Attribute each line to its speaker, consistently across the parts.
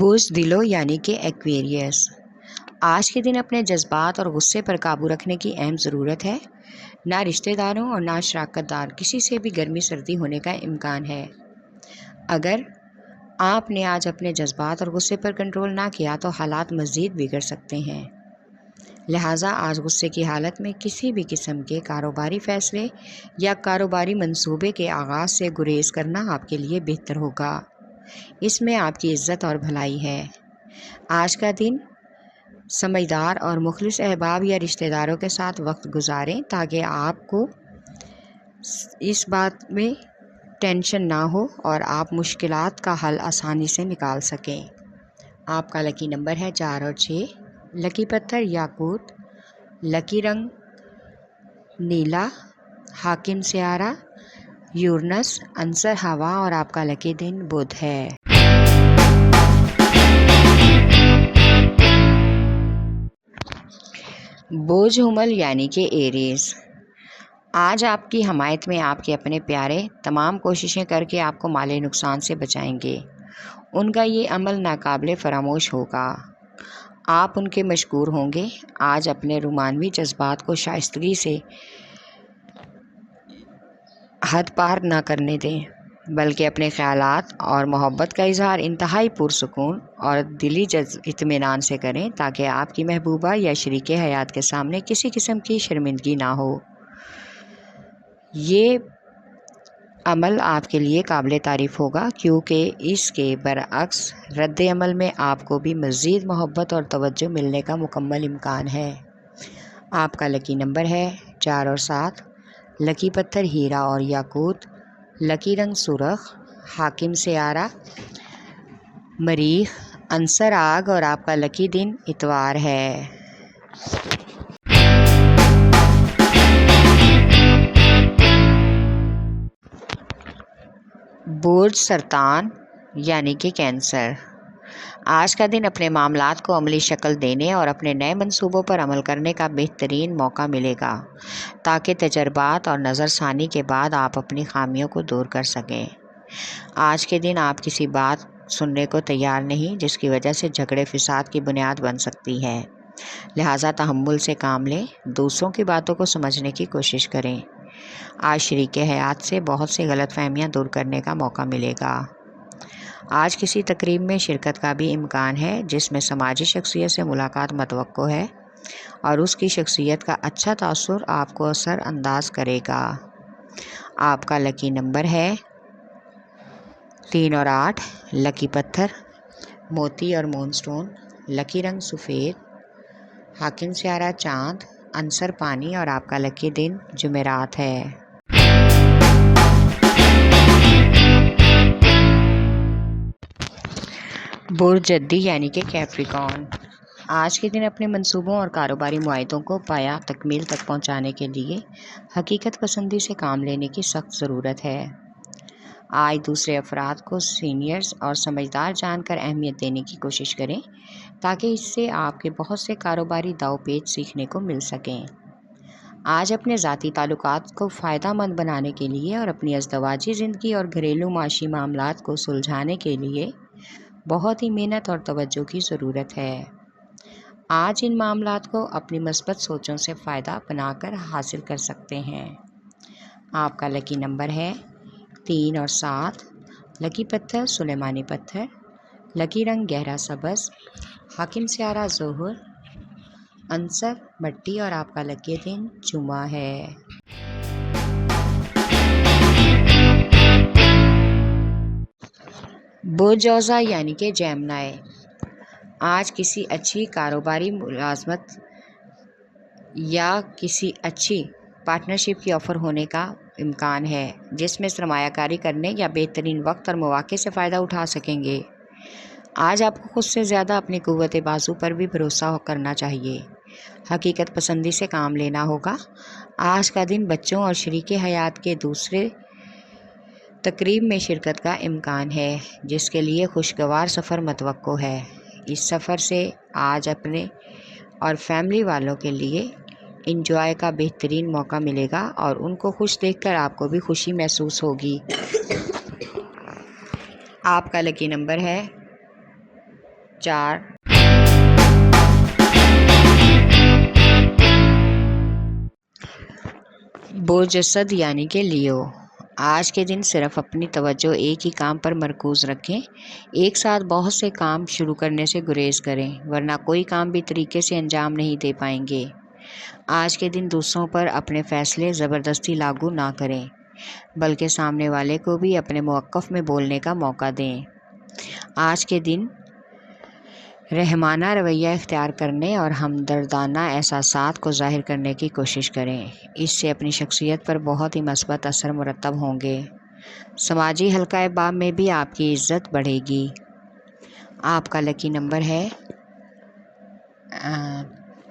Speaker 1: بوجھ دلو یعنی کہ ایکویریس۔ آج کے دن اپنے جذبات اور غصے پر قابو رکھنے کی اہم ضرورت ہے۔ نہ رشتہ داروں اور نہ شراکت دار کسی سے بھی گرمی سردی ہونے کا امکان ہے۔ اگر آپ نے آج اپنے جذبات اور غصے پر کنٹرول نہ کیا تو حالات مزید بگڑ سکتے ہیں۔ لہٰذا آج غصے کی حالت میں کسی بھی قسم کے کاروباری فیصلے یا کاروباری منصوبے کے آغاز سے گریز کرنا آپ کے لیے بہتر ہوگا۔ اس میں آپ کی عزت اور بھلائی ہے۔ آج کا دن سمجھدار اور مخلص احباب یا رشتہ داروں کے ساتھ وقت گزاریں تاکہ آپ کو اس بات میں ٹینشن نہ ہو اور آپ مشکلات کا حل آسانی سے نکال سکیں۔ آپ کا لکی نمبر ہے 4 اور 6۔ لکی پتھر یاقوت، لکی رنگ نیلا، حاکم سیارہ یورنس، عنصر ہوا اور آپ کا لکی دن بدھ ہے۔ بوجھ حمل یعنی کہ ایریز۔ آج آپ کی حمایت میں آپ کے اپنے پیارے تمام کوششیں کر کے آپ کو مالی نقصان سے بچائیں گے۔ ان کا یہ عمل ناقابل فراموش ہوگا۔ آپ ان کے مشکور ہوں گے۔ آج اپنے رومانوی جذبات کو شائستگی سے حد پار نہ کرنے دیں، بلکہ اپنے خیالات اور محبت کا اظہار انتہائی پرسکون اور دلی اطمینان سے کریں تاکہ آپ کی محبوبہ یا شریک حیات کے سامنے کسی قسم کی شرمندگی نہ ہو۔ یہ عمل آپ کے لیے قابل تعریف ہوگا کیونکہ اس کے برعکس رد عمل میں آپ کو بھی مزید محبت اور توجہ ملنے کا مکمل امکان ہے۔ آپ کا لکی نمبر ہے 4 اور 7۔ لکی پتھر ہیرا اور یاقوت، لکی رنگ سرخ، حاکم سیارہ مریخ، عنصر آگ اور آپ کا لکی دن اتوار ہے۔ برج سرطان یعنی کہ کینسر۔ آج کا دن اپنے معاملات کو عملی شکل دینے اور اپنے نئے منصوبوں پر عمل کرنے کا بہترین موقع ملے گا تاکہ تجربات اور نظر ثانی کے بعد آپ اپنی خامیوں کو دور کر سکیں۔ آج کے دن آپ کسی بات سننے کو تیار نہیں جس کی وجہ سے جھگڑے فساد کی بنیاد بن سکتی ہے، لہٰذا تحمل سے کام لیں، دوسروں کی باتوں کو سمجھنے کی کوشش کریں۔ آج شریک حیات سے بہت سی غلط فہمیاں دور کرنے کا موقع ملے گا۔ آج کسی تقریب میں شرکت کا بھی امکان ہے جس میں سماجی شخصیت سے ملاقات متوقع ہے اور اس کی شخصیت کا اچھا تاثر آپ کو اثر انداز کرے گا۔ آپ کا لکی نمبر ہے 3 اور 8۔ لکی پتھر موتی اور مون سٹون، لکی رنگ سفید، حاکم سیارہ چاند، عنصر پانی اور آپ کا لکی دن جمعرات ہے۔ برج جدی یعنی کہ کیپریکارن۔ آج کے دن اپنے منصوبوں اور کاروباری معاہدوں کو پایہ تکمیل تک پہنچانے کے لیے حقیقت پسندی سے کام لینے کی سخت ضرورت ہے۔ آج دوسرے افراد کو سینئرز اور سمجھدار جان کر اہمیت دینے کی کوشش کریں تاکہ اس سے آپ کے بہت سے کاروباری داؤ پیچ سیکھنے کو مل سکیں۔ آج اپنے ذاتی تعلقات کو فائدہ مند بنانے کے لیے اور اپنی ازدواجی زندگی اور گھریلو معاشی معاملات کو سلجھانے کے لیے بہت ہی محنت اور توجہ کی ضرورت ہے۔ آج ان معاملات کو اپنی مثبت سوچوں سے فائدہ بنا کر حاصل کر سکتے ہیں۔ آپ کا لکی نمبر ہے 3 اور 7۔ لکی پتھر سلیمانی پتھر، لکی رنگ گہرا سبز، حاکم سیارہ ظہر، عنصر مٹی اور آپ کا لکی دن جمعہ ہے۔ برج جوزا یعنی کہ جیمنائی۔ آج کسی اچھی کاروباری ملازمت یا کسی اچھی پارٹنرشپ کی آفر ہونے کا امکان ہے جس میں سرمایہ کاری کرنے یا بہترین وقت اور مواقع سے فائدہ اٹھا سکیں گے۔ آج آپ کو خود سے زیادہ اپنی قوت بازو پر بھی بھروسہ کرنا چاہیے۔ حقیقت پسندی سے کام لینا ہوگا۔ آج کا دن بچوں اور شریک حیات کے دوسرے تقریب میں شرکت کا امکان ہے جس کے لیے خوشگوار سفر متوقع ہے۔ اس سفر سے آج اپنے اور فیملی والوں کے لیے انجوائے کا بہترین موقع ملے گا اور ان کو خوش دیکھ کر آپ کو بھی خوشی محسوس ہوگی۔ آپ کا لکی نمبر ہے 4 برج اسد یعنی کہ لیو، آج کے دن صرف اپنی توجہ ایک ہی کام پر مرکوز رکھیں۔ ایک ساتھ بہت سے کام شروع کرنے سے گریز کریں، ورنہ کوئی کام بھی طریقے سے انجام نہیں دے پائیں گے۔ آج کے دن دوسروں پر اپنے فیصلے زبردستی لاگو نہ کریں، بلکہ سامنے والے کو بھی اپنے موقف میں بولنے کا موقع دیں۔ آج کے دن رحمانہ رویہ اختیار کرنے اور ہمدردانہ احساسات کو ظاہر کرنے کی کوشش کریں، اس سے اپنی شخصیت پر بہت ہی مثبت اثر مرتب ہوں گے۔ سماجی حلقہ باب میں بھی آپ کی عزت بڑھے گی۔ آپ کا لکی نمبر ہے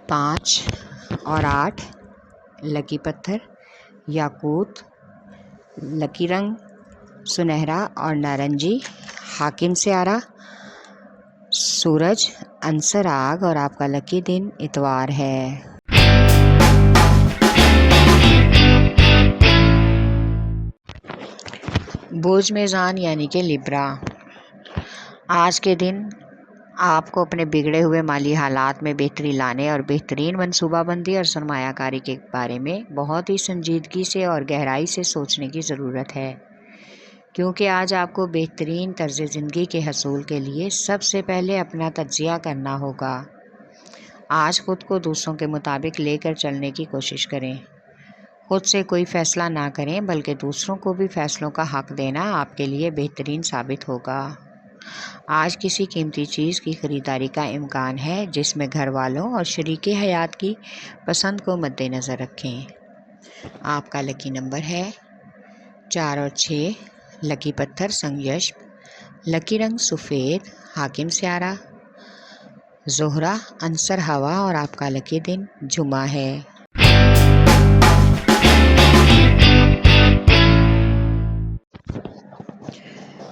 Speaker 1: 5 اور 8۔ لکی پتھر یاقوت، لکی رنگ سنہرا اور نارنجی، حاکم سیارہ سورج، عنصر آگ اور آپ کا لکی دن اتوار ہے۔ برج میزان یعنی کہ لیبرا، آج کے دن آپ کو اپنے بگڑے ہوئے مالی حالات میں بہتری لانے اور بہترین منصوبہ بندی اور سرمایہ کاری کے بارے میں بہت ہی سنجیدگی سے اور گہرائی سے سوچنے کی ضرورت ہے، کیونکہ آج آپ کو بہترین طرز زندگی کے حصول کے لیے سب سے پہلے اپنا تجزیہ کرنا ہوگا۔ آج خود کو دوسروں کے مطابق لے کر چلنے کی کوشش کریں، خود سے کوئی فیصلہ نہ کریں بلکہ دوسروں کو بھی فیصلوں کا حق دینا آپ کے لیے بہترین ثابت ہوگا۔ آج کسی قیمتی چیز کی خریداری کا امکان ہے، جس میں گھر والوں اور شریک حیات کی پسند کو مد نظر رکھیں۔ آپ کا لکی نمبر ہے 4 اور 6۔ لکی پتھر سنگیشپ، لکی رنگ سفید، حاکم سیارہ زہرہ، عنصر ہوا اور آپ کا لکی دن جمعہ ہے۔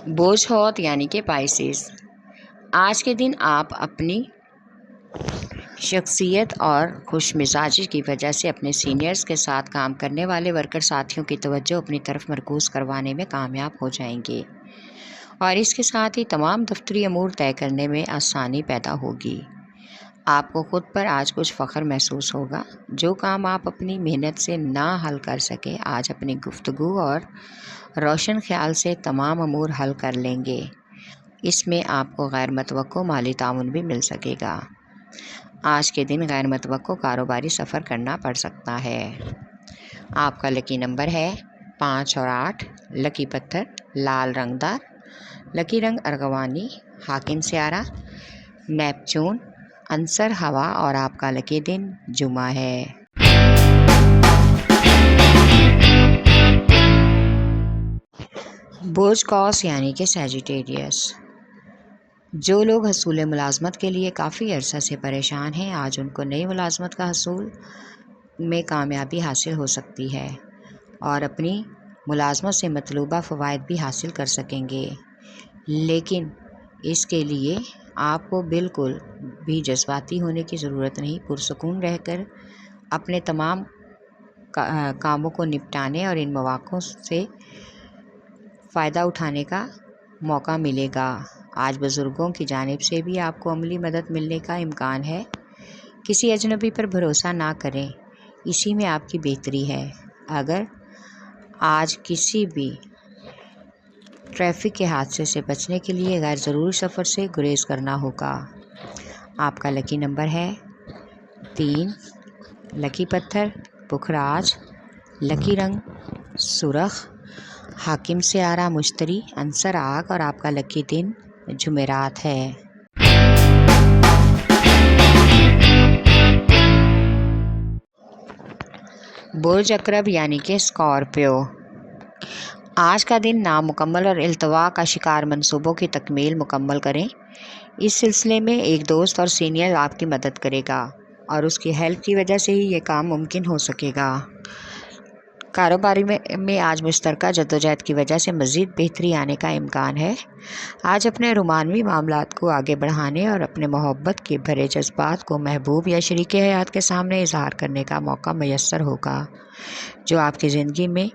Speaker 1: برج حوت یعنی کہ پائسیز، آج کے دن آپ اپنی شخصیت اور خوش مزاجی کی وجہ سے اپنے سینئرز کے ساتھ کام کرنے والے ورکر ساتھیوں کی توجہ اپنی طرف مرکوز کروانے میں کامیاب ہو جائیں گے، اور اس کے ساتھ ہی تمام دفتری امور طے کرنے میں آسانی پیدا ہوگی۔ آپ کو خود پر آج کچھ فخر محسوس ہوگا۔ جو کام آپ اپنی محنت سے نہ حل کر سکے، آج اپنی گفتگو اور روشن خیال سے تمام امور حل کر لیں گے۔ اس میں آپ کو غیر متوقع مالی تعاون بھی مل سکے گا۔ آج کے دن غیر متوقع کاروباری سفر کرنا پڑ سکتا ہے۔ آپ کا لکی نمبر ہے 5 اور 8۔ لکی پتھر لال رنگ دار، لکی رنگ ارغوانی، حاکم سیارہ نیپچون، عنصر ہوا اور آپ کا لکی دن جمعہ ہے۔ برج قوس یعنی کہ سیجیٹیریس، جو لوگ حصول ملازمت کے لیے کافی عرصہ سے پریشان ہیں، آج ان کو نئی ملازمت کا حصول میں کامیابی حاصل ہو سکتی ہے اور اپنی ملازمت سے مطلوبہ فوائد بھی حاصل کر سکیں گے، لیکن اس کے لیے آپ کو بالکل بھی جذباتی ہونے کی ضرورت نہیں۔ پرسکون رہ کر اپنے تمام کاموں کو نپٹانے اور ان مواقع سے فائدہ اٹھانے کا موقع ملے گا۔ آج بزرگوں کی جانب سے بھی آپ کو عملی مدد ملنے کا امکان ہے۔ کسی اجنبی پر بھروسہ نہ کریں، اسی میں آپ کی بہتری ہے۔ اگر آج کسی بھی ٹریفک کے حادثے سے بچنے کے لیے غیر ضروری سفر سے گریز کرنا ہوگا۔ آپ کا لکی نمبر ہے 3۔ لکی پتھر پکھراج، لکی رنگ سرخ، حاکم سیارہ مشتری، عنصر آگ اور آپ کا لکی دن جمعرات ہے۔ برج عقرب یعنی کہ اسکارپیو، آج کا دن نامکمل اور التوا کا شکار منصوبوں کی تکمیل مکمل کریں۔ اس سلسلے میں ایک دوست اور سینئر آپ کی مدد کرے گا اور اس کی ہیلپ کی وجہ سے ہی یہ کام ممکن ہو سکے گا۔ کاروباری میں آج مشترکہ جدوجہد کی وجہ سے مزید بہتری آنے کا امکان ہے۔ آج اپنے رومانوی معاملات کو آگے بڑھانے اور اپنے محبت کے بھرے جذبات کو محبوب یا شریک حیات کے سامنے اظہار کرنے کا موقع میسر ہوگا، جو آپ کی زندگی میں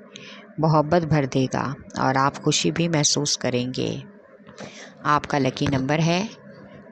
Speaker 1: محبت بھر دے گا اور آپ خوشی بھی محسوس کریں گے۔ آپ کا لکی نمبر ہے